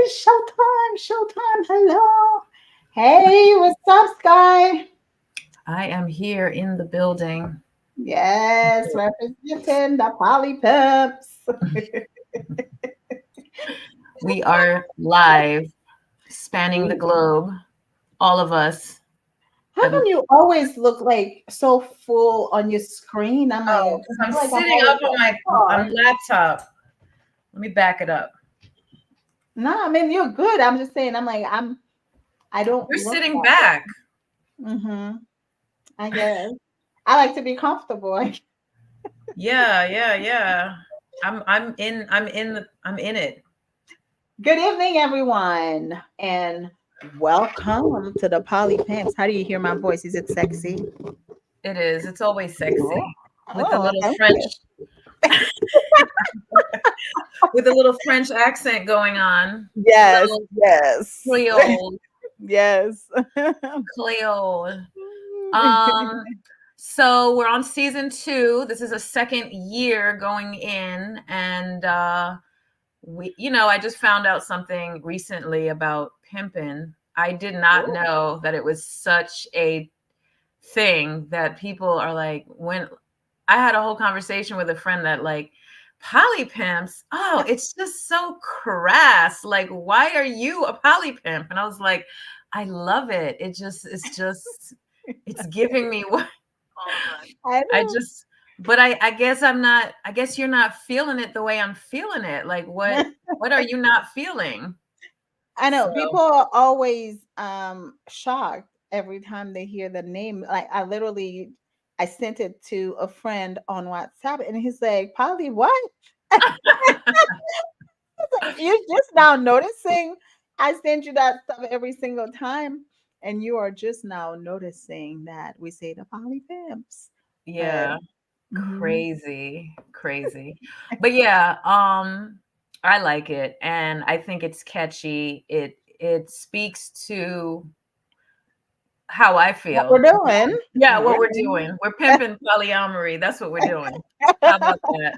It's showtime. Showtime. Hello. Hey, what's up, Sky? I am here in the building. Yes, representing the Poly Pimps. We are live, spanning the globe. All of us. How And come you always look like so full on your screen? I'm like, oh, I because I'm feel like I'm sitting always up on so my far. laptop. Let me back it up. No, I mean you're good. I'm just saying. I'm like, I don't You're look sitting that back. way. I guess I like to be comfortable. Yeah. I'm in it. Good evening, everyone, and welcome to the Poly Pimps. How do you hear my voice? Is it sexy? It is. It's always sexy. Oh, With the oh, little thank French you. with a little French accent going on. Yes, Little yes, Creole. yes. Creole. Um, so we're on season 2. This is a second year going in, and I just found out something recently about pimping. I did not Ooh. know that it was such a thing that people are like when I had a whole conversation with a friend that like poly pimps, oh, it's just so crass. Like, why are you a poly pimp? And I was like, I love it. It's giving me what I I know. just but I guess I guess you're not feeling it the way I'm feeling it. Like what are you not feeling? I So know. People are always shocked every time they hear the name. Like I sent it to a friend on WhatsApp, and he's like, "Polly, what? You're just now noticing? I send you that stuff every single time, and you are just now noticing that we say the Polly Pimps." But yeah, mhm. crazy. But yeah, I like it and I think it's catchy. It speaks to how I What we're feel. doing, Yeah, what we're really. doing. We're pimping polyamory. That's what we're doing. How about that?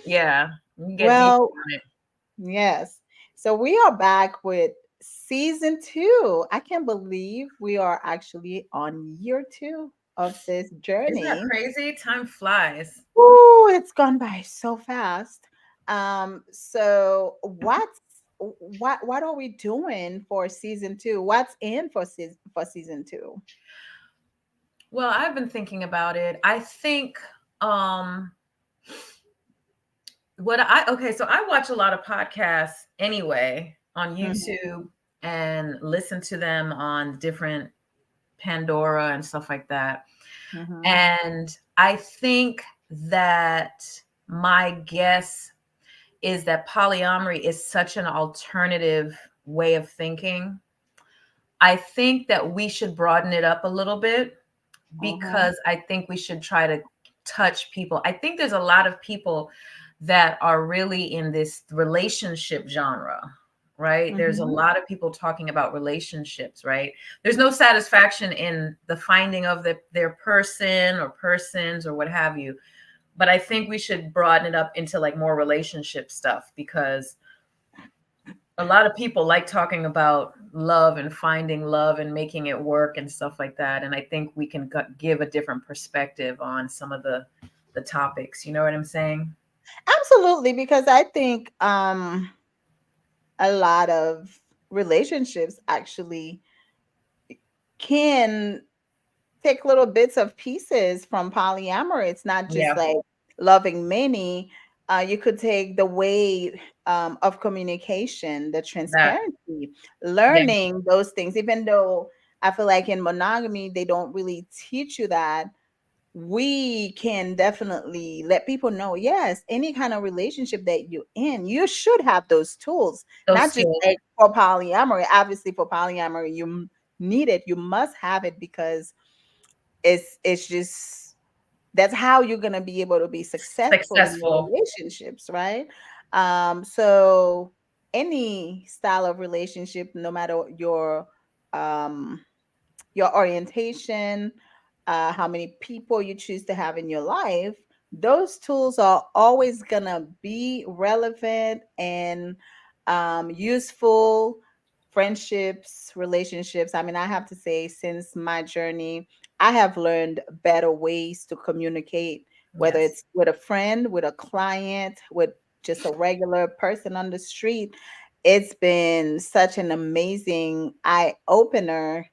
Yeah, we can get deep Well, on it. yes. So we are back with season 2. I can't believe we are actually on year 2 of this Isn't that journey. crazy? Time flies. Ooh, it's gone by so fast. So what are we doing for season 2? What's in for season 2? Well, I've been thinking about it. I think um so I watch a lot of podcasts anyway on Mhm, YouTube and listen to them on different Pandora and stuff like that. mhm, And I think that my guess is that polyamory is such an alternative way of thinking. I think that we should broaden it up a little bit mhm, because I think we should try to touch people. I think there's a lot of people that are really in this relationship genre, right? There's a mhm. lot of people talking about relationships, right? There's no satisfaction in the finding of their person or persons or what have you. But I think we should broaden it up into like more relationship stuff because a lot of people like talking about love and finding love and making it work and stuff like that. And I think we can give a different perspective on some of the topics. You know what I'm saying? Absolutely, because I think a lot of relationships actually can take little bits of pieces from polyamory. It's not just Yeah, like loving many. You could take the way of communication, the that. transparency, Yeah, learning those things, even though I feel like in monogamy, they don't really teach you that. We can definitely let people know, yes, any kind of relationship that you're in, you should have those tools, not those just two. like for polyamory. Obviously, for polyamory, need it, you must have it because it's just that's how you're going to be able to be successful in your Successful. relationships, right? So any style of relationship, no matter um your orientation, how many people you choose to have in your life, those tools are always gonna be relevant and useful friendships, relationships. I mean, I have to say, since my journey, I have learned better ways to communicate, whether Yes. it's with a friend, with a client, with just a regular person on the street. It's been such an amazing eye opener.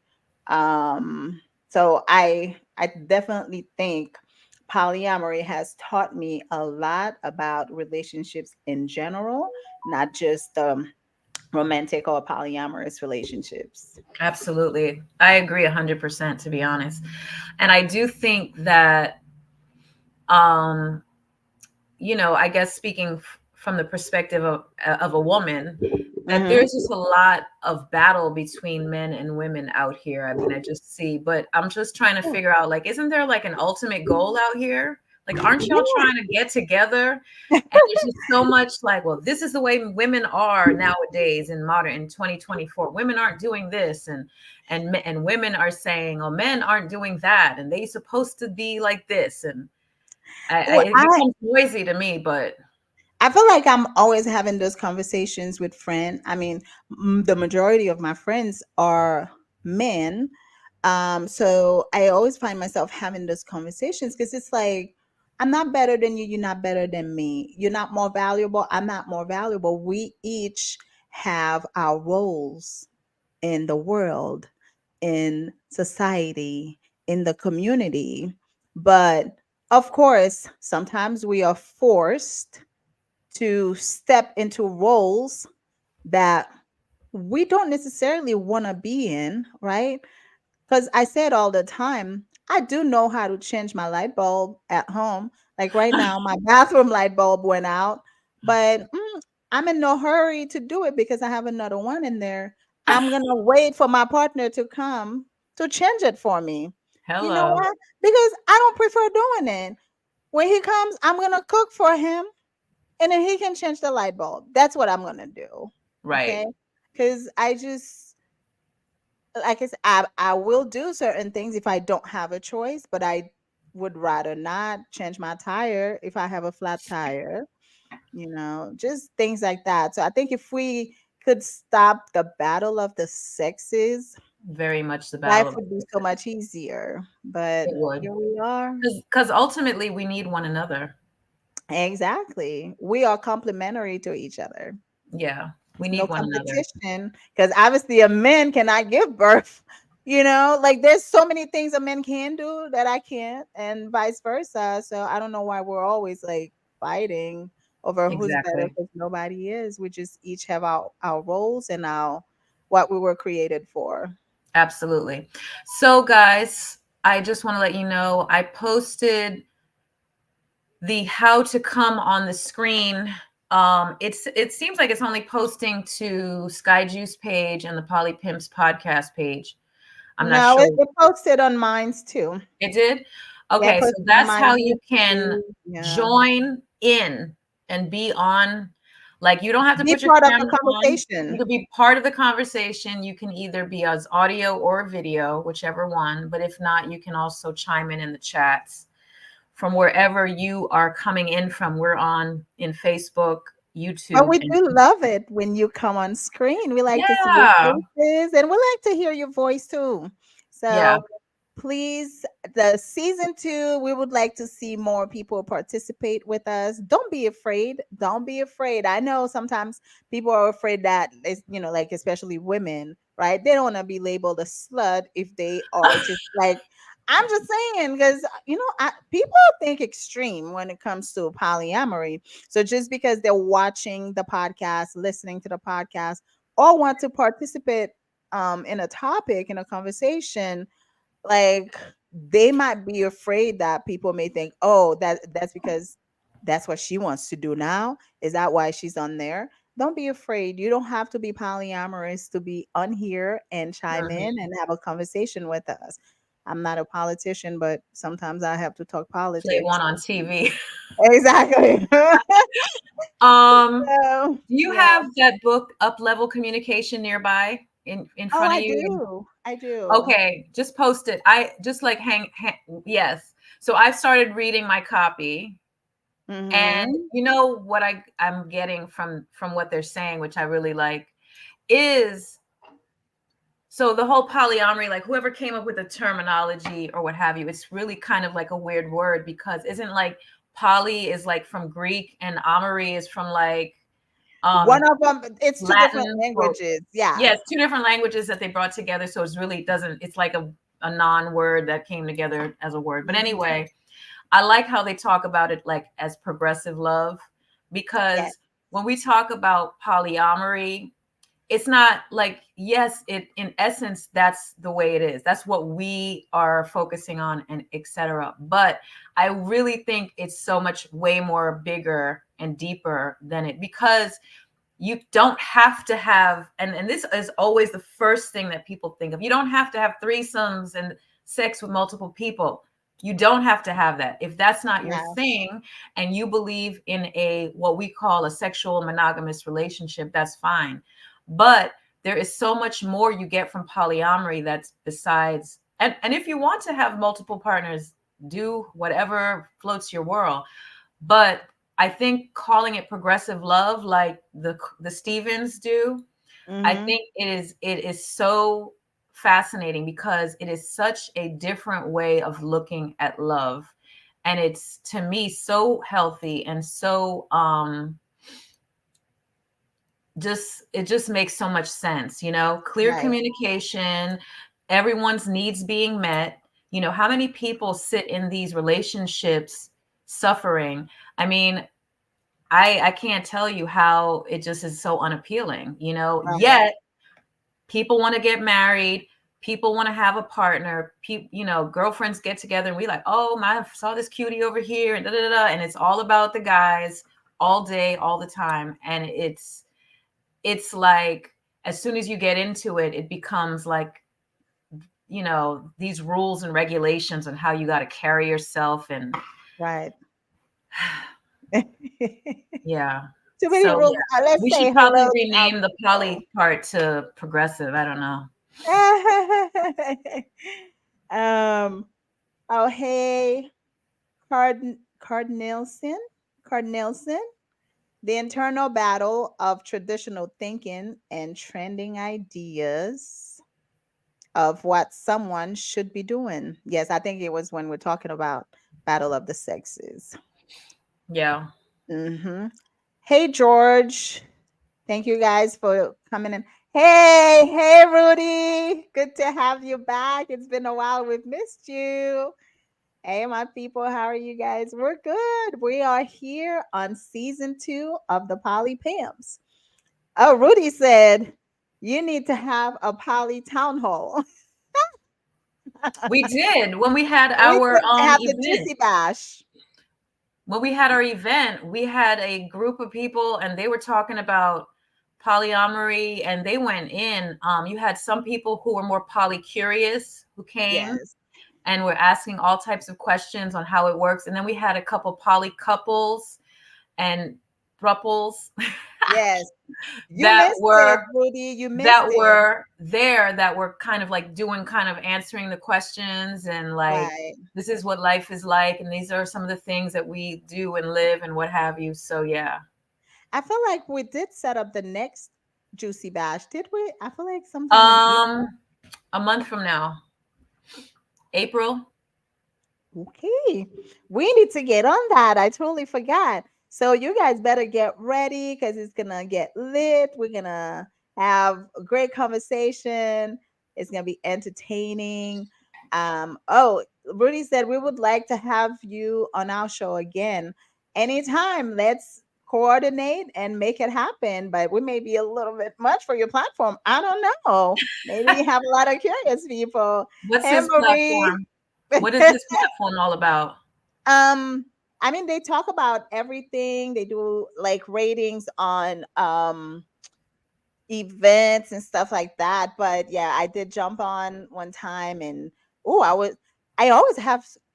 So I definitely think polyamory has taught me a lot about relationships in general, not just romantic or polyamorous relationships. Absolutely. I agree 100%, to be honest. And I do think that, um, I guess speaking from the perspective of a woman, that Hmm. there's just a lot of battle between men and women out here. I mean, I just see, but I'm just trying to figure out, like, isn't there like an ultimate goal out here? Like, aren't y'all trying to get together? And there's just so much like, well, this is the way women are nowadays in 2024. Women aren't doing this, and women are saying, oh, men aren't doing that, and they supposed to be like this, and Well, it becomes noisy to me, but I feel like I'm always having those conversations with friends. I mean, the majority of my friends are men. So I always find myself having those conversations because it's like, I'm not better than you. You're not better than me. You're not more valuable. I'm not more valuable. We each have our roles in the world, in society, in the community. But of course, sometimes we are forced to step into roles that we don't necessarily want to be in, right? Because I say it all the time. I do know how to change my light bulb at home. Like right now, my bathroom light bulb went out, but I'm in no hurry to do it because I have another one in there. I'm going to wait for my partner to come to change it for me. You know hello, what? Because I don't prefer doing it. When he comes, I'm going to cook for him and then he can change the light bulb. That's what I'm going to do. right? Okay? Because I just, like I said, I will do certain things if I don't have a choice, but I would rather not change my tire if I have a flat tire, just things like that. So I think if we could stop the battle of the sexes, Very much the life battle of would be the so sexes. much easier. But It would, here we are. because ultimately we need one another. Exactly. We are complementary to each other. Yeah, we No need one another. competition because obviously a man cannot give birth. Like there's so many things a man can do that I can't, and vice versa. So I don't know why we're always like fighting over who's better Exactly. because nobody is. We just each have our roles and our what we were created for. Absolutely. So, guys, I just want to let you know I posted the how to come on the screen. It seems like it's only posting to Sky Juice page and the Poly Pimps podcast page. I'm not No, it, sure. it posted on mines too. It did? Yeah, it Okay, so posted on that's my how you can YouTube. Yeah. join in and be on. Like, you don't have to Be put your part of the camera on. You conversation. can be part of the conversation. You can either be as audio or video, whichever one. But if not, you can also chime in the chats from wherever you are coming in from. We're on in Facebook, But YouTube, we and do love it when you come on screen. We like to see your yeah, faces and we like to hear your voice too. yeah, So please, the season 2, we would like to see more people participate with us. Don't be afraid. Don't be afraid. I know sometimes people are afraid that like especially women, right? They don't want to be labeled a slut if they are just like, I'm just saying because people think extreme when it comes to polyamory. So just because they're watching the podcast, listening to the podcast, or want to participate in a topic, in a conversation, like they might be afraid that people may think, oh, that's because that's what she wants to do now. Is that why she's on there? Don't be afraid. You don't have to be polyamorous to be on here and chime in mhm. and have a conversation with us. I'm not a politician, but sometimes I have to talk Play politics. one on TV. Exactly. um, So, do you yeah. have that book, Up Level Communication, nearby in Oh, front of I you? do. I do. Okay, just post it. I just like yes. So I started reading my copy. And Mm-hmm. you know what I'm getting from what they're saying, which I really like, is so the whole polyamory, like whoever came up with the terminology or what have you, it's really kind of like a weird word because isn't like poly is like from Greek and amory is from like One um of them, it's two different Latin or languages. Yeah. yes, two different languages that they brought together. So it's really doesn't, it's like a non-word that came together as a word. But Mm-hmm. anyway, I like how they talk about it like as progressive love Yes. because when we talk about polyamory, it's not like yes, it in essence that's the way it is. That's what we are focusing on and etc. But I really think it's so much way more bigger and deeper than it because you don't have to have and this is always the first thing that people think of. You don't have to have threesomes and sex with multiple people. You don't have to have that if that's not your Yeah. thing and you believe in a what we call a sexual monogamous relationship. That's fine, but there is so much more you get from polyamory that's besides and if you want to have multiple partners, do whatever floats your world. But I think calling it progressive love, like the Stevens do, I Mm-hmm. think it is so fascinating because it is such a different way of looking at love, and it's to me so healthy and so just it just makes so much sense, clear Right. communication, everyone's needs being met. How many people sit in these relationships suffering? I mean, I can't tell you how it just is so unappealing, Right. yet people want to get married, people want to have a partner, girlfriends get together and we like, oh my, I saw this cutie over here and da, da, da, da, and it's all about the guys all day, all the time. And it's like as soon as you get into it, it becomes like, these rules and regulations on how you got to carry yourself and Right. yeah. Too many So rules. yeah, Let's we should say probably hello to our rename the people. poly part to progressive. I don't know. um. Oh, hey, Cardinelson. Cardinelson. The internal battle of traditional thinking and trending ideas of what someone should be doing. Yes, I think it was when we're talking about battle of the sexes. Yeah. Hmm. Hey, George. Thank you guys for coming in. Hey, Rudy. Good to have you back. It's been a while. We've missed you. Hey, my people. How are you guys? We're good. We are here on season 2 of the Poly Pimps. Oh, Rudy said you need to have a Poly town hall. We did when we had We our could have the event. Juicy Bash. When we had our event, we had a group of people and they were talking about polyamory and they went in. You had some people who were more poly curious who came Yes. and were asking all types of questions on how it works. And then we had a couple poly couples and thruples Yes. You that missed it, were Rudy. You missed that it. were there that were kind of like doing kind of answering the questions and like Right. this is what life is like and these are some of the things that we do and live and what have you. So yeah. I feel like we did set up the next Juicy Bash, did we? I feel like sometime in April. um a month from now, April. Okay. We need to get on that. I totally forgot. So you guys better get ready because it's gonna get lit. We're gonna have a great conversation. It's gonna be entertaining. Oh, Rudy said we would like to have you on our show again anytime. Let's coordinate and make it happen. But we may be a little bit much for your platform. I don't know. Maybe you have a lot of curious people. What's Hey his Marie. platform? What is his platform all about? Um, I mean, they talk about everything. They do like ratings on events and stuff like that. But yeah, I did jump on one time and oh, I always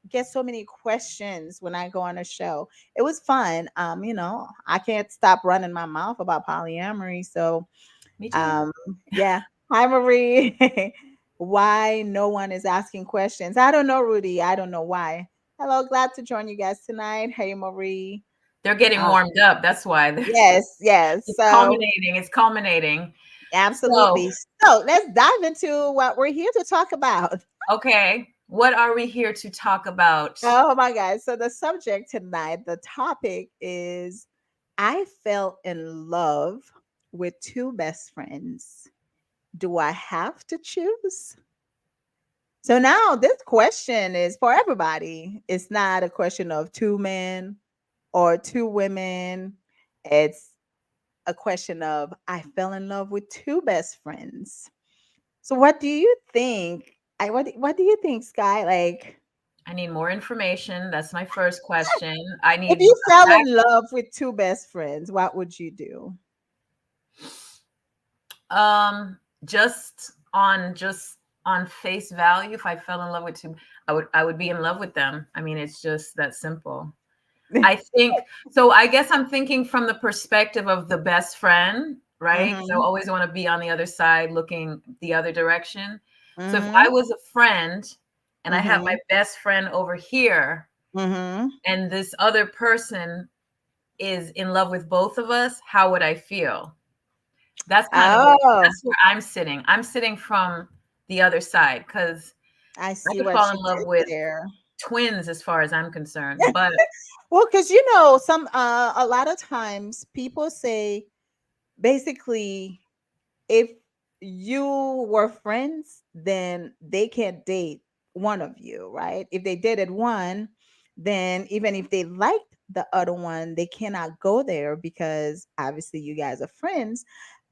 get so many questions when I go on a show. It was fun. I can't stop running my mouth about polyamory. So Me too. um, yeah. Hi Marie. Why no one is asking questions? I don't know, Rudy. I don't know why. Hello, glad to join you guys tonight. Hey Marie. They're getting Uh, warmed up. That's why yes, yes. it's So culminating. It's culminating. So, absolutely. So let's dive into what we're here to talk about. okay, what are we here to talk about? Oh my God. So the subject tonight, the topic is I fell in love with two best friends. Do I have to choose? So now this question is for everybody. It's not a question of two men or two women. It's a question of I fell in love with two best friends. So what do you think? What do you think, Sky? Like I need more information. That's my first question. I if need you a fell back. in love with two best friends, what would you do? Um, just on face value, if I fell in love with two, I would be in love with them. I mean, it's just that simple. I think so. I guess I'm thinking from the perspective of the best friend, right? Because I Mhm. always want to be on the other side, looking the other direction. So if I Mhm. was a friend and I have my Mhm. best friend over here, Mhm. and this other person is in love with both of us, how would I feel? That's kind of Oh, that's where I'm sitting. I'm sitting from the other side because I I see could what fall you in love did with there. twins as far as I'm concerned. But Well, because some a lot of times people say basically if you were friends, then they can't date one of you, right? If they dated one, then even if they liked the other one, they cannot go there because obviously you guys are friends.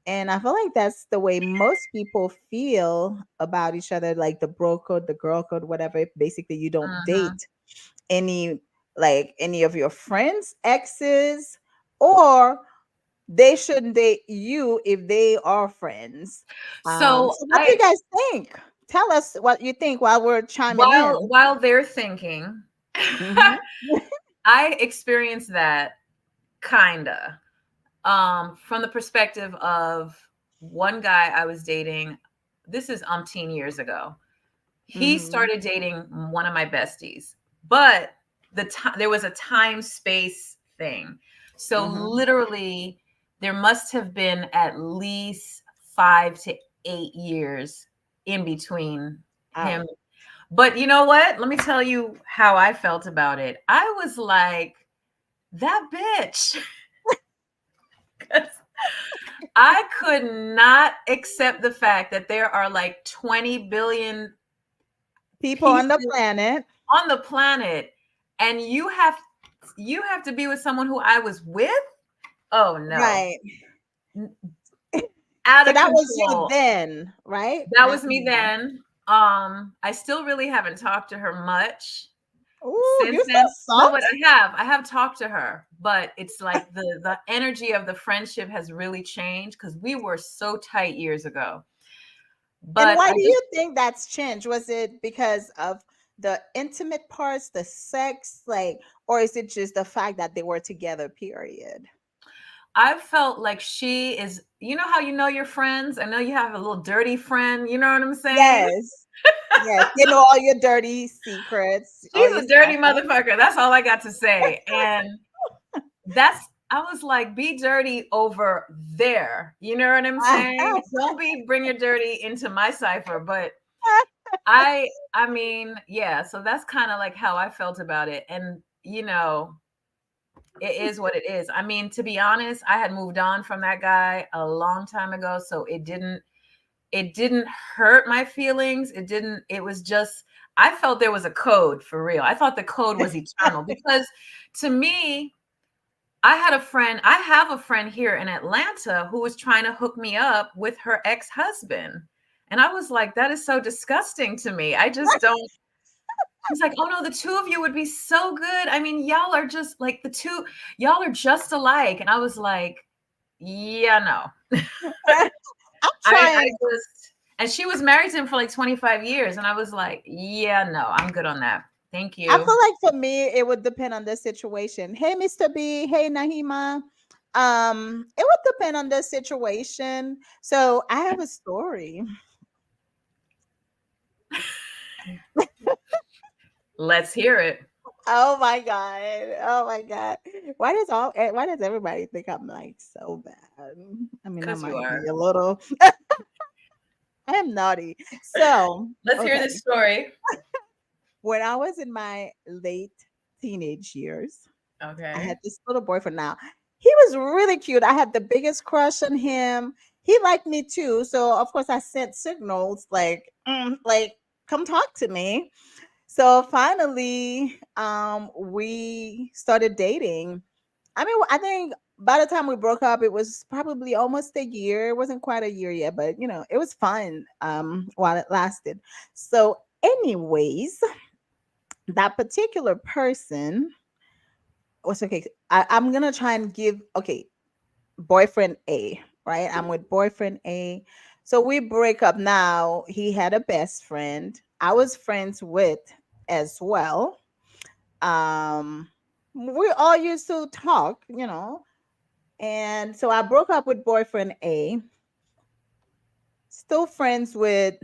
And I feel like that's the way most people feel about each other, like the bro code, the girl code, whatever. If basically you don't mhm. date any any of your friends' exes, or they shouldn't date you if they are friends. So So what do you I guys think? Tell us what you think while we're chiming while in. while they're thinking, Hmm. I experienced that kinda from the perspective of one guy I was dating. This is umpteen years ago. He Hmm. started dating one of my besties, but there was a time space thing. So Hmm. literally, there must have been at least 5 to 8 years in between him. Oh. But you know what? Let me tell you how I felt about it. I was like, that bitch. 'Cause I could not accept the fact that there are like 20 billion People on the pieces planet. on the planet, and you have to be with someone who I was with. Oh no. Right. Out So of that was you control. then, right? That Not was me now. then. I still really haven't talked to her much Ooh, since you're so then. No, but salty. I have talked to her, but it's like the energy of the friendship has really changed because we were so tight years ago. And But why I do just you think that's changed? Was it because of the intimate parts, the sex, or is it just the fact that they were together, period? I felt like she is, you know how you know your friends? I know you have a little dirty friend, you know what I'm saying? Yes. Yes. They know all your dirty secrets, all She's your a dirty stuff. motherfucker. That's all I got to say. And I was like, be dirty over there. You know what I'm saying? Don't bring your dirty into my cipher. But I mean, yeah, so that's kind of like how I felt about it. And, it is what it is. I mean, to be honest, I had moved on from that guy a long time ago, so it didn't hurt my feelings. It was just I felt there was a code for real. I thought the code was eternal because to me, I have a friend here in Atlanta who was trying to hook me up with her ex-husband. And I was like, that is so disgusting to me. I just don't. She's like, oh no, the two of you would be so good. I mean, y'all are just like y'all are just alike. And I was like, yeah, no. I'm I trying. just and she was married to him for like 25 years. And I was like, yeah, no, I'm good on that. Thank I you. feel like for me, it would depend on the situation. Hey, Mr. B. Hey, Nahima. It would depend on the situation. So I have a story. Let's hear it. Oh my god. Oh my god. Why does everybody think I'm like so bad? I mean, I Because you might are. be a little. I am naughty. So, Let's hear this okay. story. When I was in my late teenage years, I Okay. had this little boyfriend now. He was really cute. I had the biggest crush on him. He liked me too. So of course I sent signals like come talk to me. So finally we started dating. I mean, I think by the time we broke up, it was probably almost a year. It wasn't quite a year yet, but it was fun while it lasted. So anyways, that particular person was okay. I'm gonna try and give okay, boyfriend A, right? I'm with boyfriend A. So we break up now. He had a best friend. I was friends with as well. Um we all used to talk. And so I broke up with boyfriend A, still friends with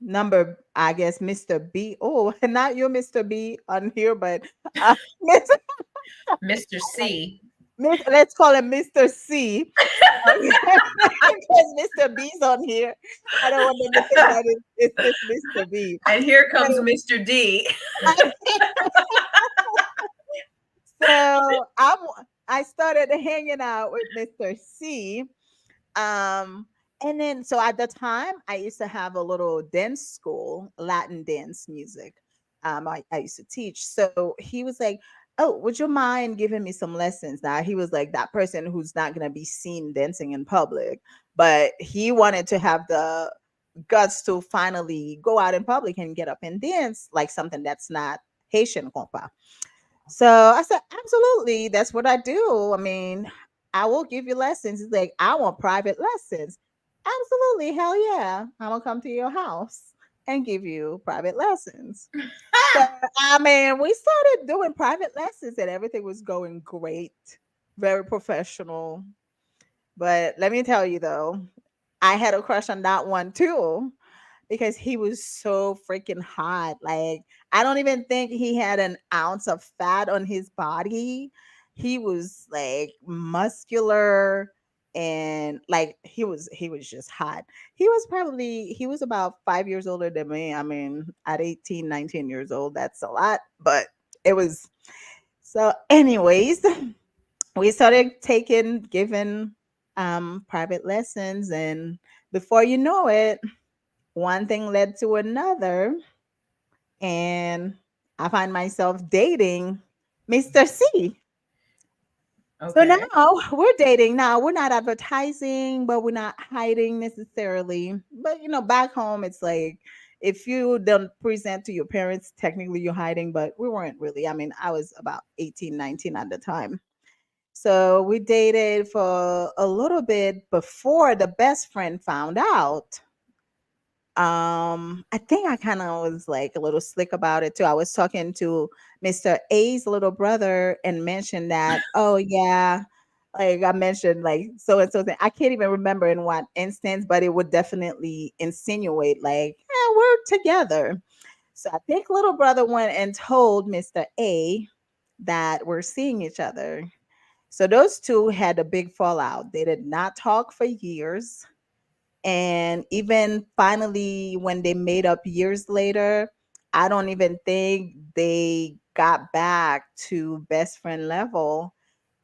number, I guess, Mr. B. Oh, not you, Mr. B on here, but Miss, Mr. C. let's call him Mr. C. Because Mr. B's on here. I don't want them to think that it's this Mr. B. And here comes So, Mr. D. so I started hanging out with Mr. C. Um, and then so at the time I used to have a little dance school, Latin dance music. I used to teach. So he was like, "Oh, would you mind giving me some lessons?" Now he was like that person who's not gonna be seen dancing in public, but he wanted to have the guts to finally go out in public and get up and dance like something that's not Haitian compa. So I said, absolutely. That's what I do. I mean, I will give you lessons. He's like, I want private lessons. Absolutely. Hell yeah. I'm going to come to your house and give you private lessons. So, I mean, we started doing private lessons and everything was going great, very professional. But let me tell you though, I had a crush on that one too because he was so freaking hot. Like, I don't even think he had an ounce of fat on his body. He was like muscular and like he was just hot. He was about 5 years older than me. I mean, at 18, 19 years old, that's a lot, but it was so anyways, we started giving private lessons, and before you know it, one thing led to another, and I find myself dating Mr. C. So now Okay. we're dating. Now we're not advertising, but we're not hiding necessarily. But back home, it's like if you don't present to your parents, technically you're hiding, but we weren't really. I mean, I was about 18, 19 at the time. So we dated for a little bit before the best friend found out. I think I kind of was like a little slick about it too. I was talking to Mr. A's little brother and mentioned that, oh yeah, like I mentioned like so and so thing. I can't even remember in what instance, but it would definitely insinuate like, yeah, we're together. So I think little brother went and told Mr. A that we're seeing each other. So those two had a big fallout. They did not talk for years. And even finally, when they made up years later, I don't even think they got back to best friend level.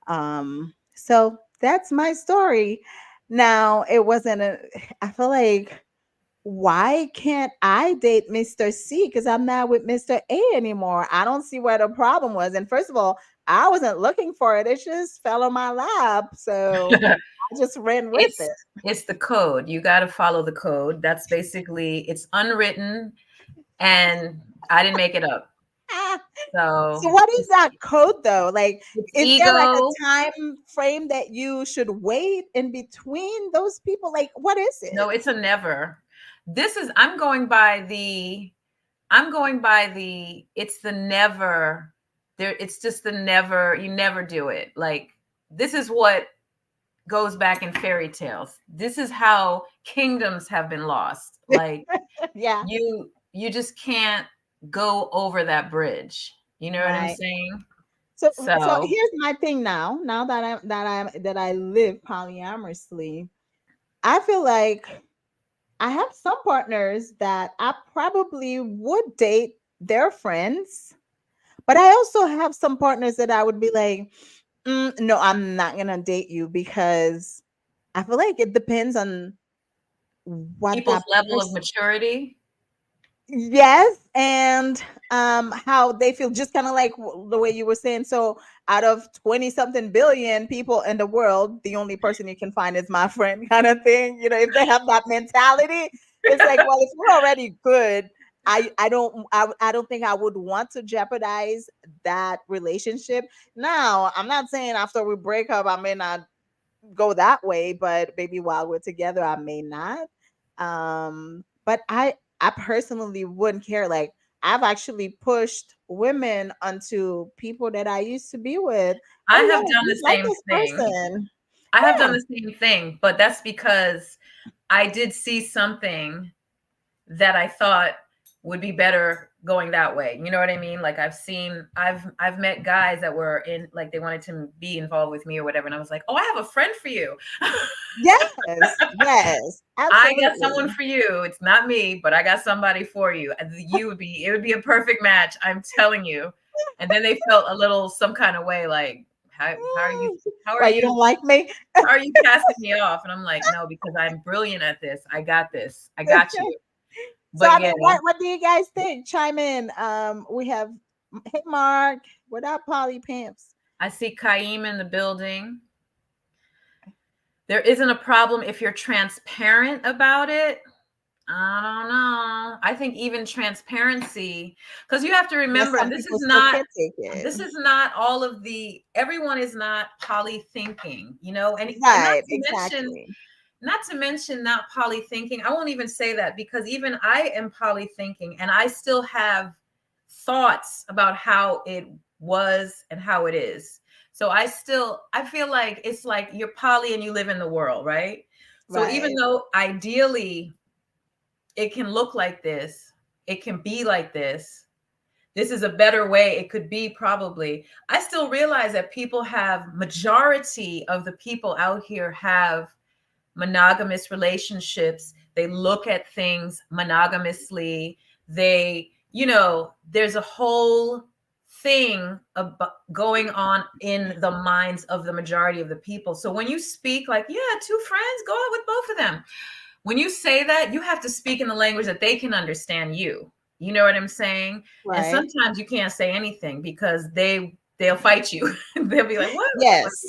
So that's my story. Now, it wasn't I feel like, why can't I date Mr. C? Because I'm not with Mr. A anymore. I don't see where the problem was. And first of all, I wasn't looking for it. It just fell on my lap. So I just ran with it's it. it's the code. You got to follow the code. That's basically it's unwritten, and I didn't make it up. So So what is that code though? Like, it's is there like ego. a time frame that you should wait in between those people? Like, what is No, it? it's a never. This is I'm going by the it's the never. There it's just the never, you never do it. Like this is what goes back in fairy tales. This is how kingdoms have been lost. Like Yeah. you just can't go over that bridge. You know what I'm Right. saying? So So here's my thing now. Now that I live polyamorously, I feel like I have some partners that I probably would date their friends, but I also have some partners that I would be like, no, I'm not gonna date you because I feel like it depends on what people's that level of person. maturity. Yes, and how they feel, just kind of like the way you were saying. So out of 20 something billion people in the world, the only person you can find is my friend, kind of thing. If they have that mentality, it's like, well, if we're already good, I don't think I would want to jeopardize that relationship. Now, I'm not saying after we break up I may not go that way, but maybe while we're together I may not. But I personally wouldn't care. Like, I've actually pushed women onto people that I used to be with. I Oh have yeah, done you the like same this thing. person. I have done Yeah. the same thing, but that's because I did see something that I thought would be better going that way. You know what I mean? Like I've met guys that were in, like, they wanted to be involved with me or whatever, and I was like, "Oh, I have a friend for you." Yes. Yes. I got someone Absolutely. for you. It's not me, but I got somebody for you. It would be a perfect match. I'm telling you. And then they felt a little some kind of way, like, how are you, Mm. how are Why you you, don't like me? how are you casting me off? And I'm like, no, because I'm brilliant at this. I got this. I got you. So But I yeah, mean, what do you guys think? Chime in. We have, hey Mark, what up, Poly Pimps? I see Kaim in the building. There isn't a problem if you're transparent about it. I don't know. I think even transparency, because you have to Yes, remember, some people still can't take it. this is not all of the, everyone is not poly thinking, and Right, exactly. not to mention not poly thinking. I won't even say that, because even I am poly thinking and I still have thoughts about how it was and how it is. So I feel like it's like you're poly and you live in the world, right? So even Right, though ideally it can look like this, it can be like this is a better way it could be, probably, I still realize that people have, majority of the people out here have monogamous relationships. They look at things monogamously. There's a whole thing going on in the minds of the majority of the people. So when you speak like, yeah, two friends, go out with both of them, when you say that, you have to speak in the language that they can understand you. You know what I'm saying? And right. sometimes you can't say anything because they'll fight you. They'll be like, "What the fuck?" Yes.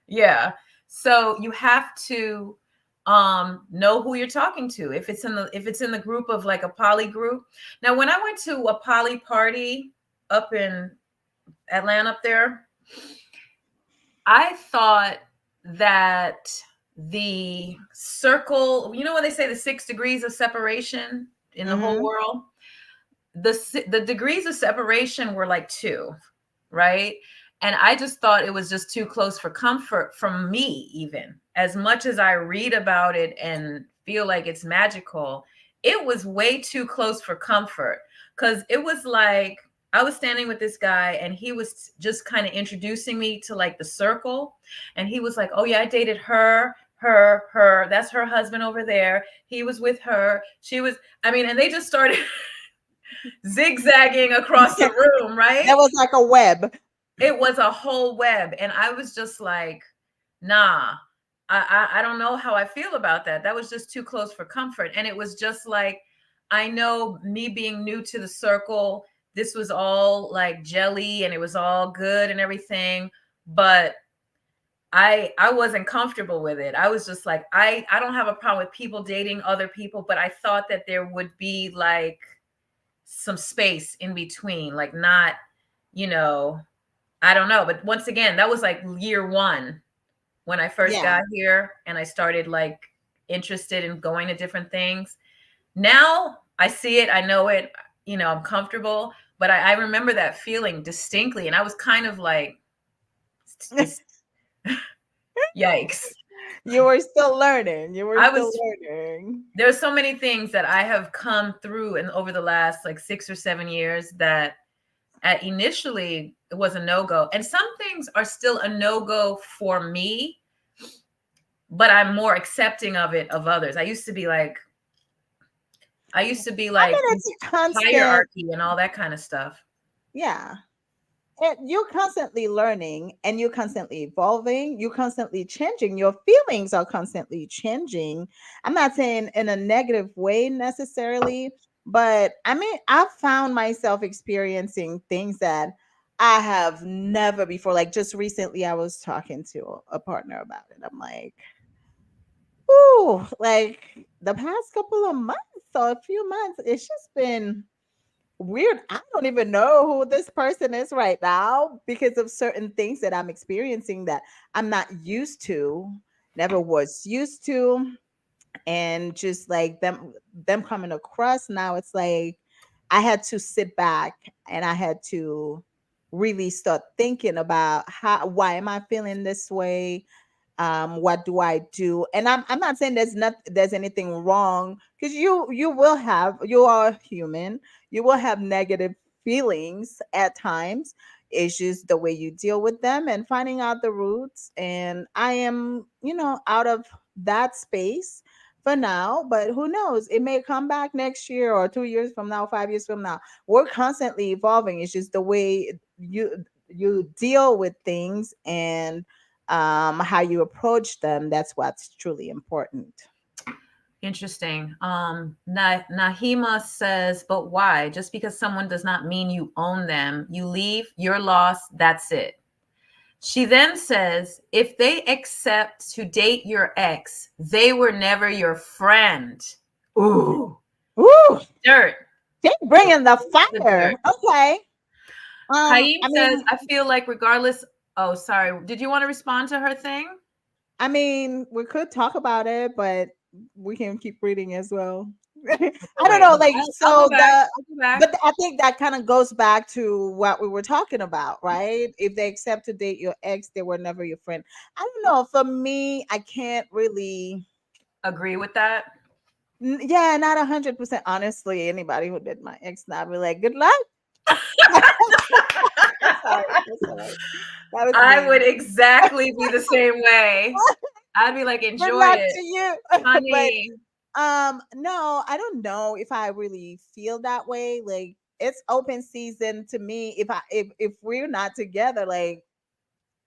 Yeah. So you have to know who you're talking to. If it's in the group of, like, a poly group. Now, when I went to a poly party up in Atlanta up there, I thought that the circle, when they say the 6 degrees of separation in the whole Mm-hmm. world, the degrees of separation were like two, right? And I just thought it was just too close for comfort from me, even as much as I read about it and feel like it's magical. It was way too close for comfort, because it was like I was standing with this guy and he was just kind of introducing me to, like, the circle. And he was like, "Oh yeah, I dated her, that's her husband over there. He was with her. She was," I mean, and they just started zigzagging across the room, That right? was like a web. It was a whole web. And I was just like, nah, I don't know how I feel about that. That was just too close for comfort. And it was just like, I know, me being new to the circle, this was all like jelly and it was all good and everything. But I wasn't comfortable with it. I was just like, I don't have a problem with people dating other people, but I thought that there would be, like, some space in between, like, not, you know, I don't know. But once again, that was like year one when I first Yeah. got here and I started, like, interested in going to different things. Now I see it, I know it, I'm comfortable, but I remember that feeling distinctly. And I was kind of like, this, yikes. You were still learning. You were I still was, learning. there's so many things that I have come through and over the last, like, 6 or 7 years that at initially it was a no-go. And some things are still a no-go for me, but I'm more accepting of it of others. I used to be I like mean, it's a constant, hierarchy and all that kind of stuff. yeah. You're constantly learning and you're constantly evolving. You're constantly changing. Your feelings are constantly changing. I'm not saying in a negative way necessarily, but I mean, I've found myself experiencing things that I have never before. Like just recently, I was talking to a partner about it. I'm like, ooh, like the past couple of months or a few months, it's just been weird. I don't even know who this person is right now because of certain things that I'm experiencing that I'm not used to, never was used to, and just like them coming across now, it's like I had to sit back and I had to really start thinking about how why am I feeling this way, what do I do? And I'm not saying there's anything wrong because you will have, you are human, you will have negative feelings at times. It's just the way you deal with them and finding out the roots. And I am, out of that space for now, but who knows, it may come back next year or 2 years from now, 5 years from now. We're constantly evolving. It's just the way you deal with things and how you approach them. That's what's truly important. Interesting. Nahima says, but why? Just because someone does not mean you own them. You leave, you're lost, that's it. She then says, if they accept to date your ex, they were never your friend. Ooh, Ooh, dirt. they bringing the The dirt. fire. Okay. Kaim I says, mean, I feel like regardless. Oh, sorry. Did you want to respond to her thing? we could talk about it, but we can keep reading as well. Okay, I don't wait. know, No, like I'll go so back. I'll go back. but I think that kind of goes back to what we were talking about, right? If they accept to date your ex, they were never your friend. I don't know. For me, I can't really. Agree with that. Yeah, not 100%. Honestly, anybody who did my ex, now I'd be like, good luck. I'm sorry. I'm sorry. That was I would mean. exactly be the same way. I'd be like, Good enjoy luck it, to you. But honey. no, I don't know if I really feel that way. Like it's open season to me. If we're not together, like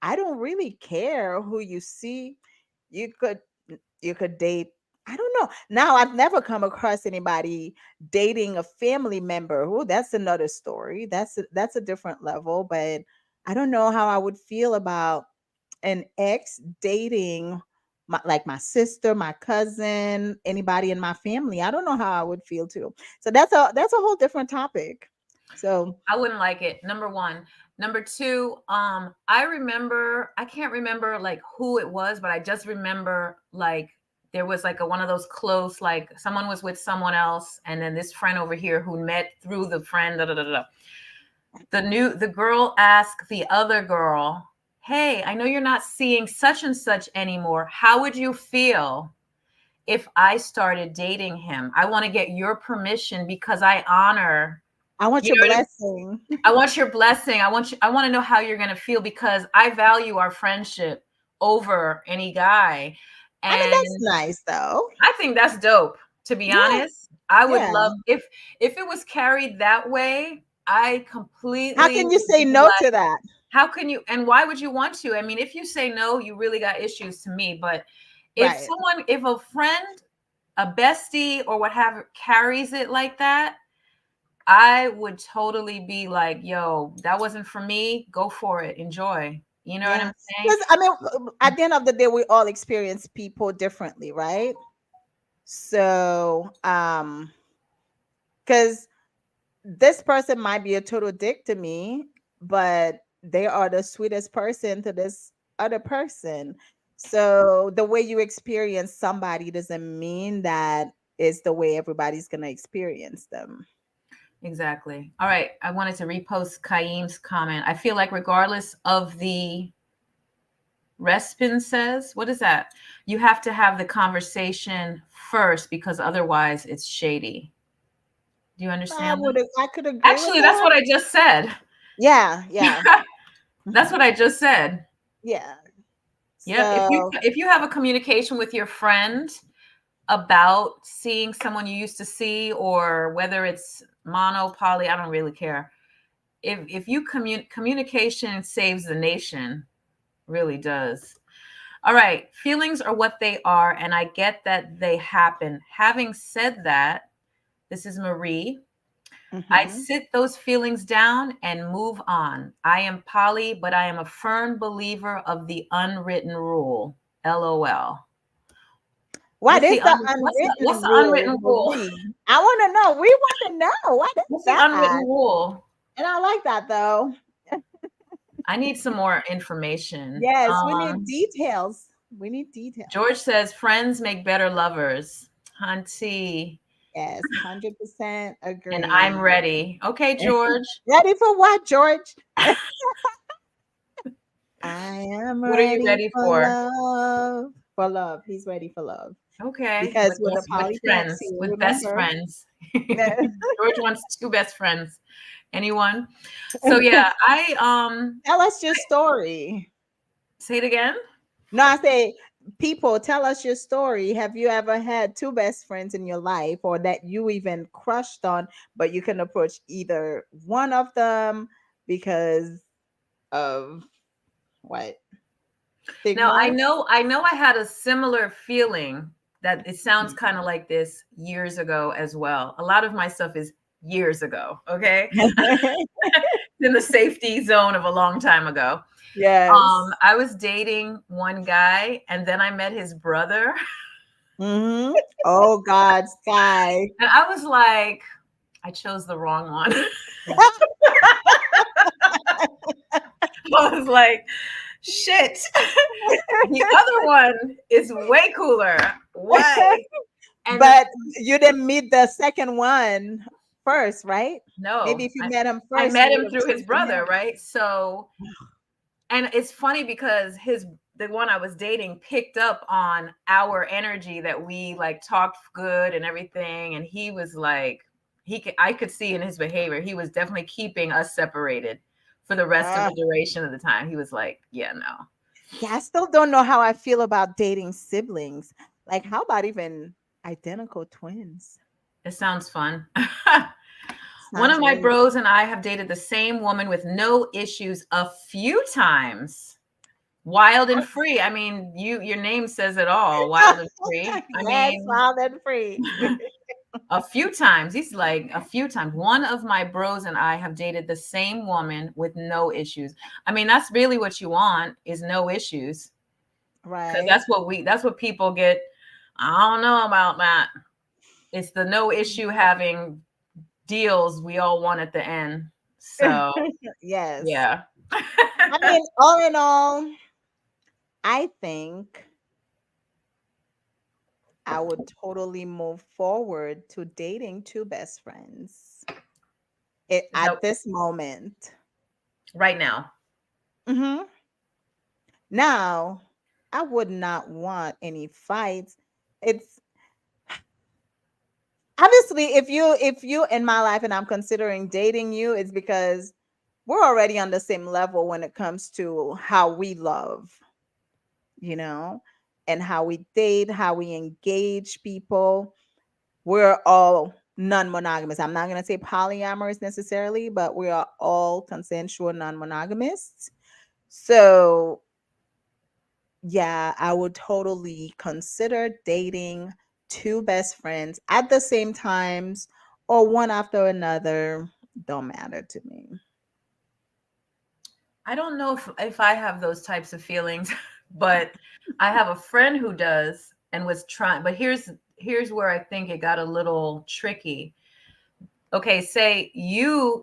I don't really care who you see. You could you could date. I don't know. Now I've never come across anybody dating a family member. Oh, that's another story. That's a different level. But I don't know how I would feel about an ex dating my sister, my cousin, anybody in my family. I don't know how I would feel too. So that's a whole different topic. So I wouldn't like it. Number one. Number two, I can't remember like who it was, but I just remember like there was like one of those close, like someone was with someone else, and then this friend over here who met through the friend. Da, da, da, da. The girl asked the other girl, "Hey, I know you're not seeing such and such anymore. How would you feel if I started dating him? I want to get your permission because I honor, I want you your know what blessing. I want your blessing. I want to know how you're going to feel because I value our friendship over any guy." I mean, that's And nice though. I think that's dope, to be Yeah, honest. I would yeah. love if it was carried that way, I How completely can you would say be no like, to that? how can you, and why would you want to? I mean, if you say no, you really got issues to me. But Right. if a friend, a bestie, or what have carries it like that, I would totally be like, yo, that wasn't for me. Go for it. Enjoy. You know what Yeah. I'm saying? Because I mean, at the end of the day, we all experience people differently, right? So, because this person might be a total dick to me, but they are the sweetest person to this other person. So the way you experience somebody doesn't mean that is the way everybody's gonna experience them. Exactly. All right. I wanted to repost Kaim's comment. I feel like regardless of the Respin says, what is that? You have to have the conversation first because otherwise it's shady. Do you understand that? I could agree with Actually, that's that. what I just said. Yeah, yeah, That's what I just said. yeah. Yep. If you So, if you have a communication with your friend about seeing someone you used to see, or whether it's mono, poly, I don't really care. If you communication saves the nation, really does. All right, feelings are what they are, and I get that they happen. Having said that, this is Marie. I mhm. sit those feelings down and move on. I am poly, but I am a firm believer of the unwritten rule. LOL. What is the What's unwritten the rule, unwritten rule? Marie? I want to know. We want to know. What is What's the unwritten that? rule? And I like that though. I need some more information. Yes, we need details. We need details. George says friends make better lovers. Hunty. Yes, 100% And I'm agree. ready. Okay, George. Ready for what, George? I am What are you ready ready for for? love. For love. He's ready for love. Okay, Because with the with poly pimps friends, here, with best remember? friends. George wants two best friends. Anyone? So yeah, Tell us your story. say it again. No, I say, people, tell us your story. Have you ever had two best friends in your life or that you even crushed on, but you can approach either one of them because of what? Now Stigma? I know I had a similar feeling that it sounds kind of like this years ago as well. A lot of my stuff is years ago, okay? In the safety zone of a long time ago. Yes. I was dating one guy and then I met his brother. Mm-hmm. Oh God, Sky. And I was like, I chose the wrong one. I was like, shit. The other one is way cooler. Why? And the, But you didn't meet the second one first, right? Maybe no, if you met him I first, met you would him have through his chosen brother, him. right? So, and it's funny because the one I was dating picked up on our energy that we like talked good and everything, and he was like, I could see in his behavior he was definitely keeping us separated for the rest of Ah, the duration of the time. He was like, yeah, no. yeah, I still don't know how I feel about dating siblings. Like, how about even identical twins? It sounds fun. One of Sounds my really bros and I have dated the same woman with no issues a few times. Wild and free. I mean, your name says it all. Wild and free. I yes, mean, wild and free. a few times. He's like a few times. One of my bros and I have dated the same woman with no issues. I mean, that's really what you want is no issues. Because Right. that's what people get. I don't know about that. It's the no issue having deals we all want at the end. So Yes. yeah. I mean, all in all, I think I would totally move forward to dating two best friends Is that at this moment. right now? Hmm. Now, I would not want any fights. It's obviously if you in my life and I'm considering dating you, it's because we're already on the same level when it comes to how we love, you know, and how we date, how we engage people. We're all non-monogamous. I'm not going to say polyamorous necessarily, but we are all consensual non-monogamists. So, yeah, I would totally consider dating two best friends at the same times or one after another. Don't matter to me. I don't know if I have those types of feelings, but I have a friend who does and was trying. But here's where I think it got a little tricky. Okay, say you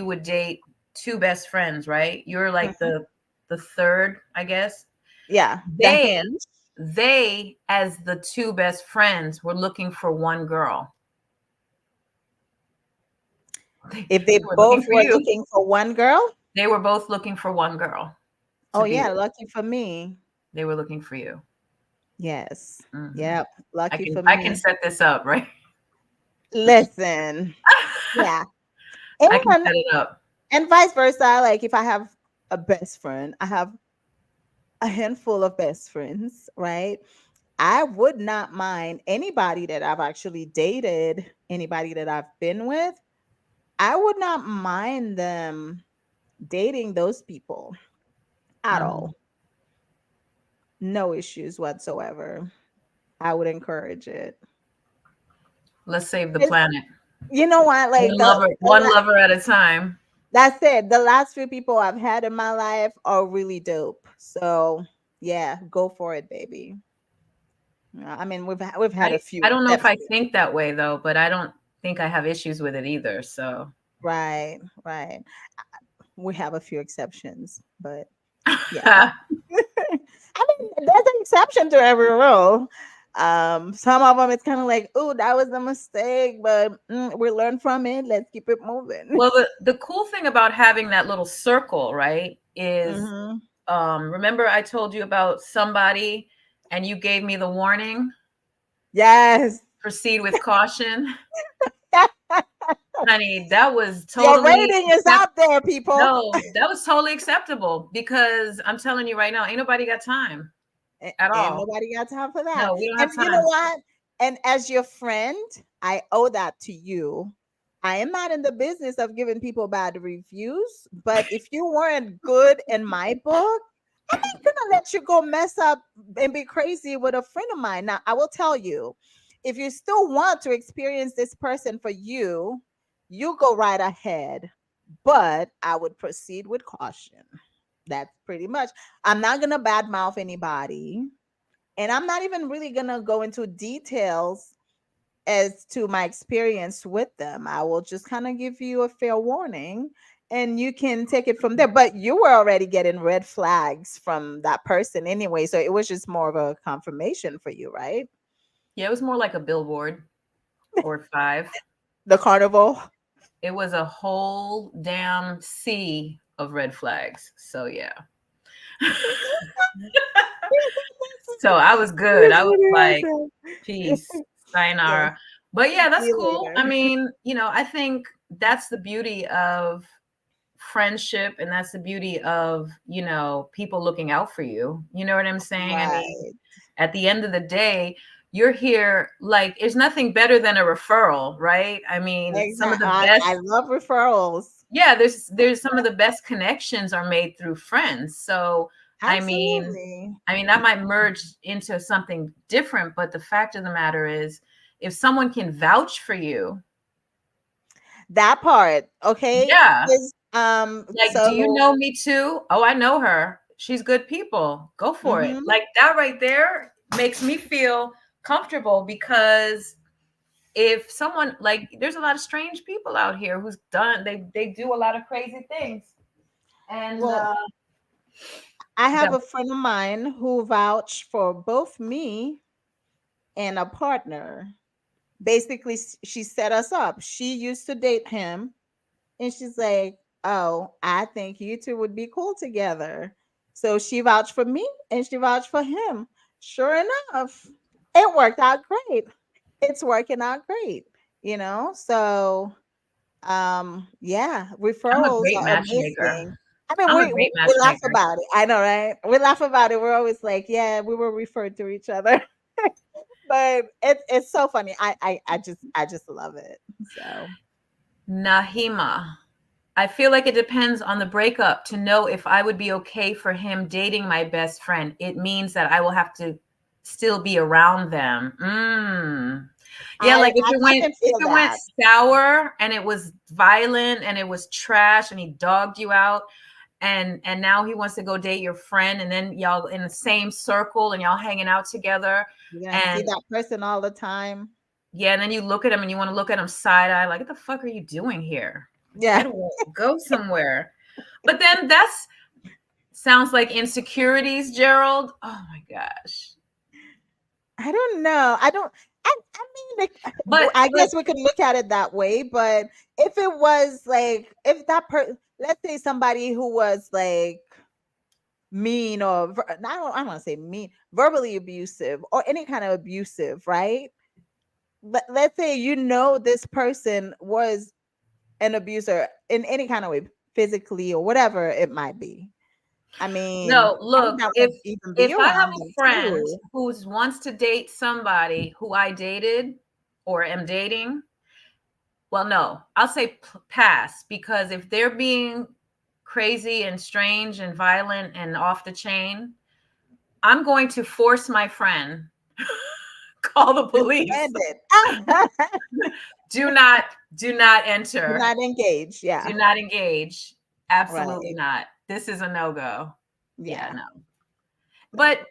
would date two best friends, right? You're like Mhm. the third, I guess. Yeah, the They hinge. they as the two best friends were looking for one girl. If They they were looking both for were you. looking for one girl, They were both looking for one girl oh to be yeah, with. lucky for me. They were looking for you. Yes. Hmm. Yep. Lucky for I can me. set this up, right? Listen. Yeah. I can And set it up. And vice versa. Like if I have a best friend, I have a handful of best friends, right? I would not mind anybody that I've actually dated, anybody that I've been with. I would not mind them dating those people at Mhm. all. No issues whatsoever. I would encourage it. Let's save the It's- planet. You know what? Like One lover at a time. that's it. The last few people I've had in my life are really dope. So yeah, go for it, baby. I mean, we've had a I few don't know if I exceptions. think that way though, but I don't think I have issues with it either. So Right, right. We have a few exceptions, but yeah. I mean, there's an exception to every rule. Some of them it's kind of like, oh, that was a mistake, but we learn from it. Let's keep it moving. well, the cool thing about having that little circle, right, is Hmm. remember I told you about somebody and you gave me the warning, Yes. proceed with caution. Honey, that was Your totally rating is out there, people. no, that was totally acceptable because I'm telling you right now, ain't nobody got time at Ain't all. nobody got time for that. No, we don't And have you know time. what? And as your friend, I owe that to you. I am not in the business of giving people bad reviews, but if you weren't good in my book, I'm not gonna let you go mess up and be crazy with a friend of mine. Now, I will tell you, if you still want to experience this person for you, you go right ahead. But I would proceed with caution. That's pretty much. I'm not gonna badmouth anybody, and I'm not even really gonna go into details as to my experience with them. I will just kind of give you a fair warning and you can take it from there. But you were already getting red flags from that person anyway. So it was just more of a confirmation for you, right? Yeah, it was more like a billboard or five. The carnival. It was a whole damn sea of red flags. So yeah. So I was good. That's I was what like, it peace, is. Yes. sayonara. But yeah, See that's you cool. later. I mean, I think that's the beauty of friendship and that's the beauty of, people looking out for you. You know what I'm saying? I mean, Right. at the end of the day, you're here like there's nothing better than a referral, right? I mean, some of Exactly. the I best love referrals. yeah, there's some of the best connections are made through friends. So, I mean, Absolutely. that might merge into something different, but the fact of the matter is if someone can vouch for you, That part. Okay. yeah, Is like, do you so know me too? Oh, I know her. She's good people. Go for it. mhm. Like that right there makes me feel comfortable because if someone like there's a lot of strange people out here who's done they do a lot of crazy things. And Well, I have the a friend of mine who vouched for both me and a partner. Basically, she set us up. She used to date him, and she's like, "Oh, I think you two would be cool together." So she vouched for me, and she vouched for him. Sure enough, it worked out great. It's working out great, So yeah, I'm a referrals great are matchmaker. amazing. I mean, I'm a we great we laugh matchmaker. about it. I know, right? We laugh about it. We're always like, yeah, we were referred to each other. But it's so funny. I just love it. So Nahima. I feel like it depends on the breakup to know if I would be okay for him dating my best friend. It means that I will have to still be around them. Yeah, I like I, I can if feel it went that. sour and it was violent and it was trash and he dogged you out and now he wants to go date your friend and then y'all in the same circle and y'all hanging out together You're gonna see and that person all the time. yeah, and then you look at him and you want to look at him side eye, like, what the fuck are you doing here? Get Yeah. away, go somewhere. But then that's sounds like insecurities, Gerald. Oh my gosh. I don't know. I mean, like, I But guess we could look at it that way. But if it was like, if that let's say somebody who was like mean or I don't want to say mean, verbally abusive or any kind of abusive, right? Let's say this person was an abuser in any kind of way, physically or whatever it might be. I mean, No, I would look, not if want to even be if I have around a them friend too. who wants to date somebody who I dated or am dating, well, no, I'll say pass, because if they're being crazy and strange and violent and off the chain, I'm going to force my friend call the Just police. end it. Do not Do enter. not engage. Do Yeah. not engage. Absolutely Right. not. This is a no-go. Yeah, Yeah. no. But No.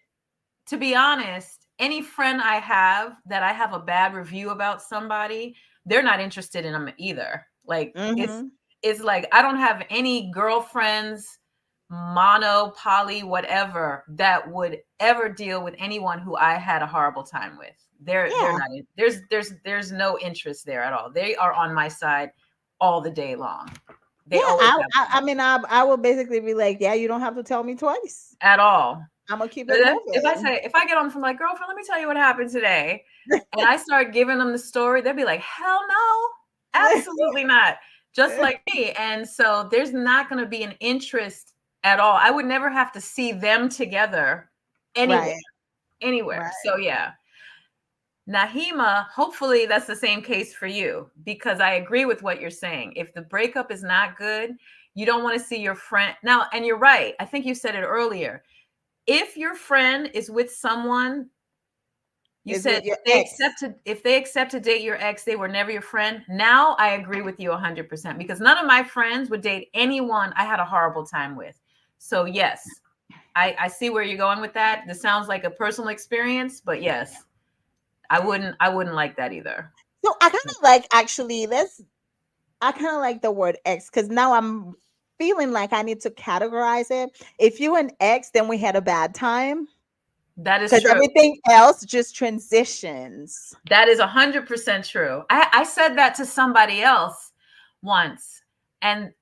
to be honest, any friend I have that I have a bad review about somebody, they're not interested in them either. Like Mm-hmm. it's like I don't have any girlfriends, mono, poly, whatever, that would ever deal with anyone who I had a horrible time with. They're Yeah. not in, there's no interest there at all. They are on my side all the day long. Yeah. They always I, have I, been. I mean, I will basically be like, yeah, you don't have to tell me twice. At all. I'm gonna keep But it moving. if I get on from like, girlfriend, let me tell you what happened today, and I start giving them the story, they'll be like, hell no, absolutely not. Just like me. And so there's not going to be an interest at all. I would never have to see them together anywhere, Right. anywhere. Right. So yeah. Nahima, hopefully that's the same case for you, because I agree with what you're saying. If the breakup is not good, you don't want to see your friend now. And you're right. I think you said it earlier. If your friend is with someone, you Is said with your ex. if they accept to date your ex, they were never your friend. Now I agree with you 100%, because none of my friends would date anyone I had a horrible time with. So yes, I see where you're going with that. This sounds like a personal experience, but yes, I wouldn't like that either. So I kind of like actually let's I kind of like the word ex because now I'm feeling like I need to categorize it. If you an ex, then we had a bad time That is because true. everything else just transitions. That is 100% true. I said that to somebody else once. And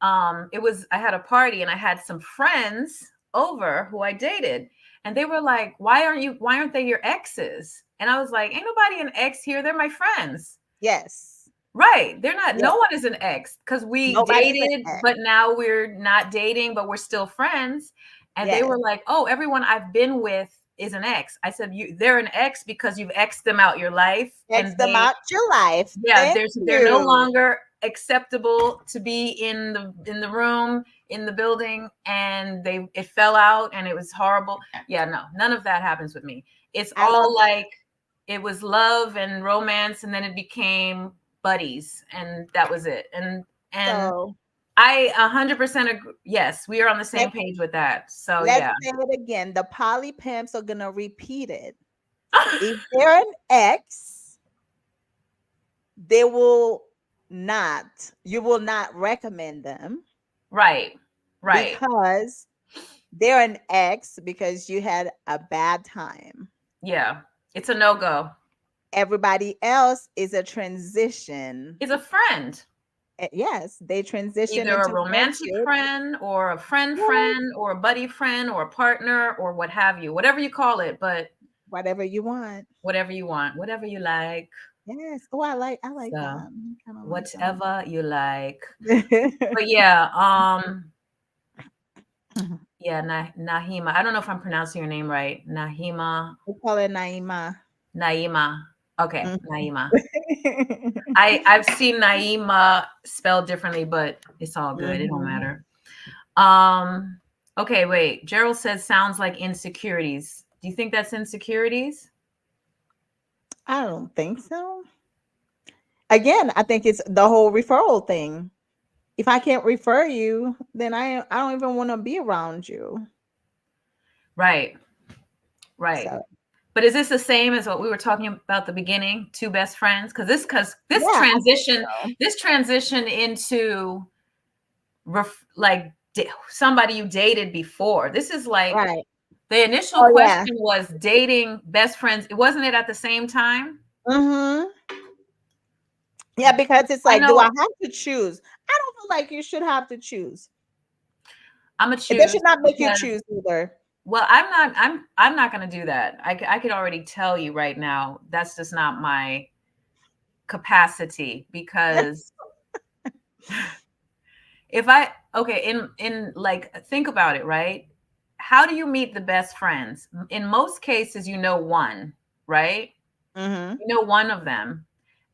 it was, I had a party and I had some friends over who I dated. And they were like, why aren't they your exes? And I was like, ain't nobody an ex here. They're my friends. Yes. Right. They're not, Yes. no one is an ex, because we Nobody's an dated, ex. but now we're not dating, but we're still friends. And they Yes. were like, oh, everyone I've been with is an ex. I said, they're an ex because you've exed them out your life, Ex and them out your life. yeah, Thank they're no you. longer acceptable to be in the room, in the building, and it fell out and it was horrible. Yeah, no, none of that happens with me. It's I love all like it was love and romance, and then it became buddies, and that was it. And so I 100% agree. Yes, we are on the same let's page with that. So let's yeah. say it again. The poly pimps are gonna repeat it. If they're an ex, they will not, you will not recommend them Right. Right. because they're an ex because you had a bad time. Yeah. It's a no-go. Everybody else is a transition. It's a friend. Yes, they transition Either a into romantic friendship. friend or a Yes, friend or a buddy friend or a partner or what have you, whatever you call it, but whatever you want. whatever you want, whatever you like. Yes. Oh, I like that. So I kind of like whatever you like. that. But yeah, yeah, Nahima. I don't know if I'm pronouncing your name right. Nahima, We call it Naima. Naima. Okay, Mhm. Naima. I've seen Naima spelled differently, but it's all good. It don't Mhm. matter. Um, okay, wait. Gerald says sounds like insecurities. Do you think that's insecurities? I don't think so. Again, I think it's the whole referral thing. If I can't refer you, then I don't even want to be around you. Right, right. So But is this the same as what we were talking about at the beginning? Two best friends? Because yeah, I think so. this transition into somebody you dated before. This is like Right. the initial Oh yeah. question was dating best friends. Wasn't it at the same time? Mm-hmm. Yeah, because it's I like, do I know have to choose? I don't feel like you should have to choose. I'm gonna They choose should not make you because choose either. well, I'm not going to do that. I could already tell you right now that's just not my capacity, because if I okay, in like think about it, right? How do you meet the best friends? In most cases, you know one, right? Mm-hmm. You know one of them,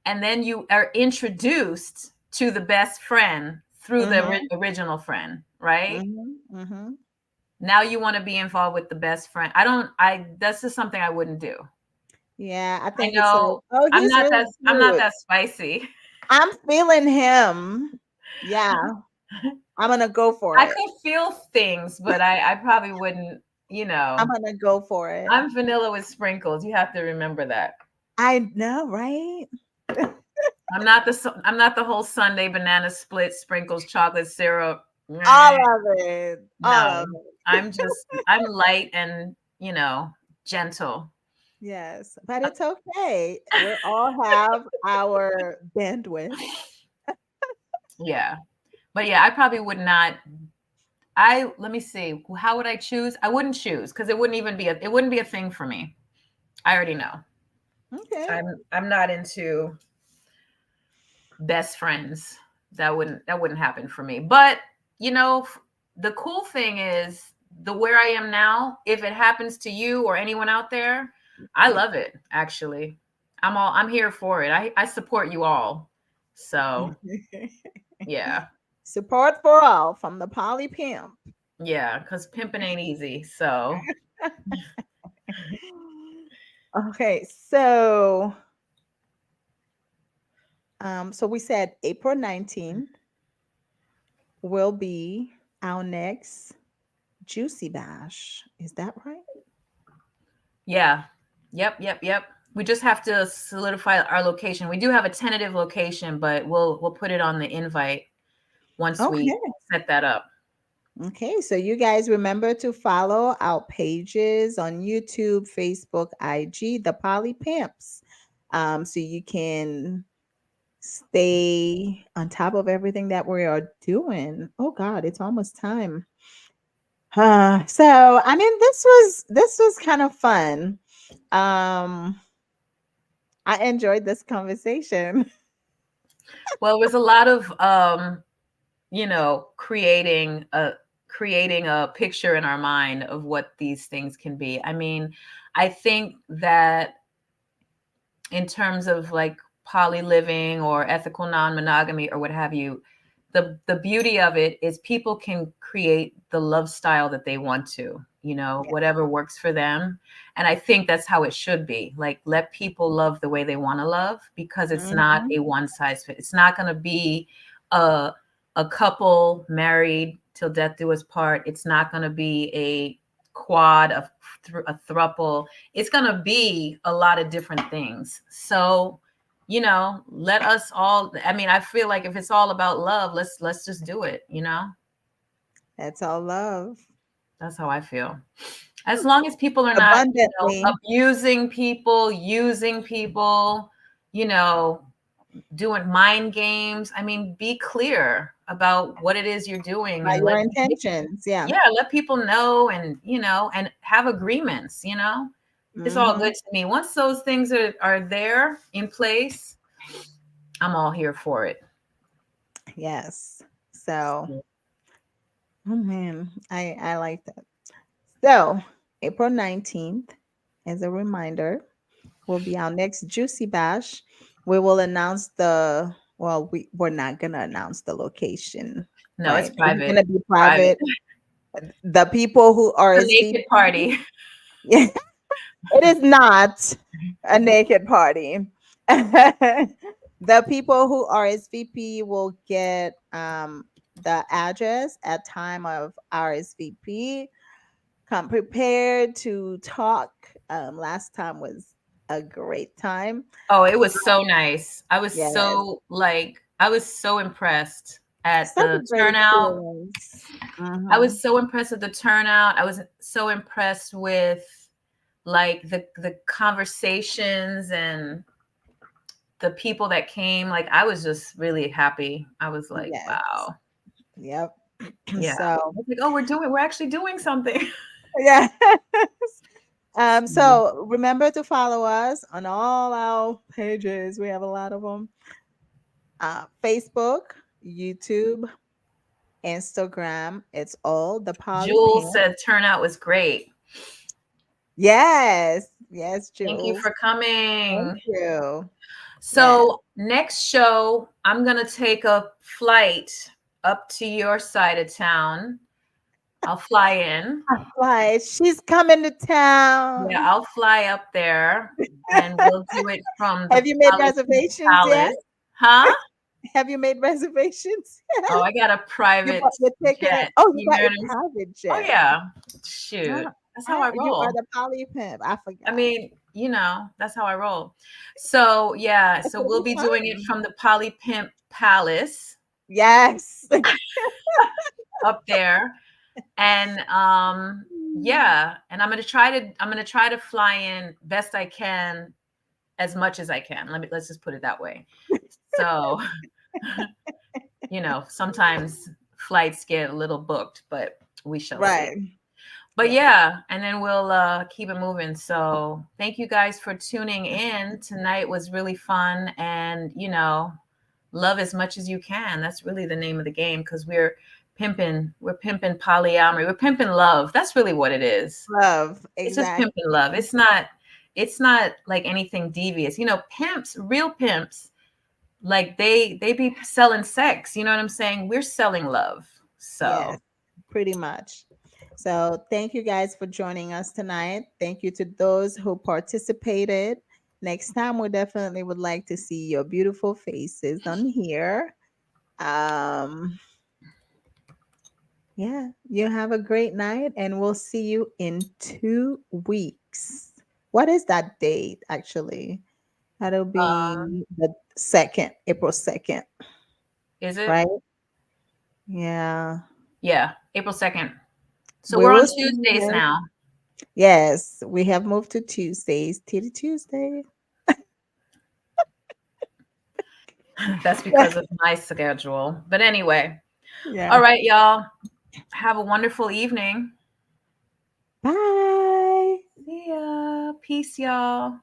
and then you are introduced to the best friend through the Mm-hmm. original friend, right? Mm-hmm. Mm-hmm. Now you want to be involved with the best friend. I don't I That's just something I wouldn't do. Yeah, I I think it's like, know oh, I'm he's not really that cute. spicy. I'm feeling him. Yeah, I'm gonna go for I it. could feel things, but I probably wouldn't, you I'm know. gonna go for it. I'm vanilla with sprinkles. You have to remember that. I know, right? I'm not the whole Sunday banana split, sprinkles, chocolate syrup. All Meh. of it. All No. of it. I'm light and, gentle. Yes, but it's okay. We all have our bandwidth. Yeah. But yeah, I probably would not. I Let me see. How would I choose? I wouldn't choose because it wouldn't be a thing for me. I already know. Okay. I'm not into best friends. That wouldn't happen for me. But, the cool thing is the where I am now, if it happens to you or anyone out there, I love it actually. I'm here for it. I support you all. So, yeah. Support for all from the Poly Pimp. Yeah, cuz pimping ain't easy. So, Okay, so we said April 19th will be our next Juicy Bash. Is that right? yeah. Yep. We just have to solidify our location. We do have a tentative location, but we'll put it on the invite once we Okay. set that up. Okay, so you guys remember to follow our pages on YouTube, Facebook, IG, the Poly Pimps, so you can stay on top of everything that we are doing. Oh God, it's almost time. So I mean, this was kind of fun. Um, I enjoyed this conversation. Well, it was a lot of creating a picture in our mind of what these things can be. I mean, I think that in terms of like poly living or ethical non-monogamy or what have you, the beauty of it is people can create the love style that they want to, Yeah. whatever works for them. And I think that's how it should be. Like, let people love the way they want to love, because it's not Mhm. a one size fit. It's not going to be a a couple married till death do us part. It's not going to be a quad, a thruple. It's going to be a lot of different things. So, let us all, I mean, I feel like if it's all about love, let's just do it. That's all love. That's how I feel. As long as people are not, Abundantly. abusing people, using people, you know, doing mind games. I mean, be clear about what it is you're doing, By and your intentions. Yeah. let people know, and and have agreements. It's all Hmm. good to me. Once those things are there in place, I'm all here for it. Yes. So, oh man, I like that. So, April 19th, as a reminder, will be our next Juicy Bash. We will announce well, we're not going to announce the location, No, it's right? It's going private. to be Private. private. The people who A RSVP, naked party. yeah, it is not a naked party. The people who RSVP will get the address at time of RSVP. Come prepared to talk. Last time was a great time. Oh, it was so nice. Yes, I was so impressed at such a the great turnout. experience. I Hmm. was so impressed with the turnout. I was so impressed with like the conversations and the people that came. Like, I was just really happy. I was like, Yes. wow. Yep. Yeah. I So was like, oh, we're actually doing something. yeah. So remember to follow us on all our pages. We have a lot of them. Facebook, YouTube, Instagram. It's all the Poly Jules Pimp. said turnout was great. Yes. Yes, Thank you Jules. for Thank coming. you. Yes. So next show, I'm gonna take a flight up to your side of town. I'll fly in. Like, she's coming to Yeah, town. I'll fly up there and we'll do it from the Have you made Poly Pimps reservations yet? Palace. Huh? Have you made reservations? Oh, I got a You private bought your ticket? jet. Oh, you You got know your what I'm saying? private Oh jet. yeah. Shoot. Ah, That's how I you are roll. the Poly Pimp. I I forgot. mean, that's how I roll. So yeah, It's so gonna we'll be be doing it fun. from the Poly Pimp Palace Yes. up there. And yeah, and I'm gonna try to fly in best I can, as much as I can. Let's just put it that way. So, sometimes flights get a little booked, but we shall see. Right. But Right. yeah, and then we'll keep it moving. So thank you guys for tuning in. Tonight was really fun, and love as much as you can. That's really the name of the game, because we're pimping polyamory, we're pimping love. That's really what it is. Love. It's just Exactly. pimping love. It's not like anything devious. Pimps, real pimps, like they be selling sex. You know what I'm saying? We're selling love. So Yes. Pretty much. So, thank you guys for joining us tonight. Thank you to those who participated. Next time, we definitely would like to see your beautiful faces on here. Um, yeah, you have a great night, and we'll see you in 2 weeks. What is that date actually? That'll um, be the second, April 2nd, is it? right? Yeah. Yeah, April 2nd. So We we're on will see you Tuesdays guys. now. Yes, we have moved to Tuesdays. Titty Tuesday. That's because of my schedule. But anyway, all Yeah. right, y'all. Have a wonderful evening. Bye. See ya. Peace, y'all.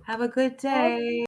Have a good day.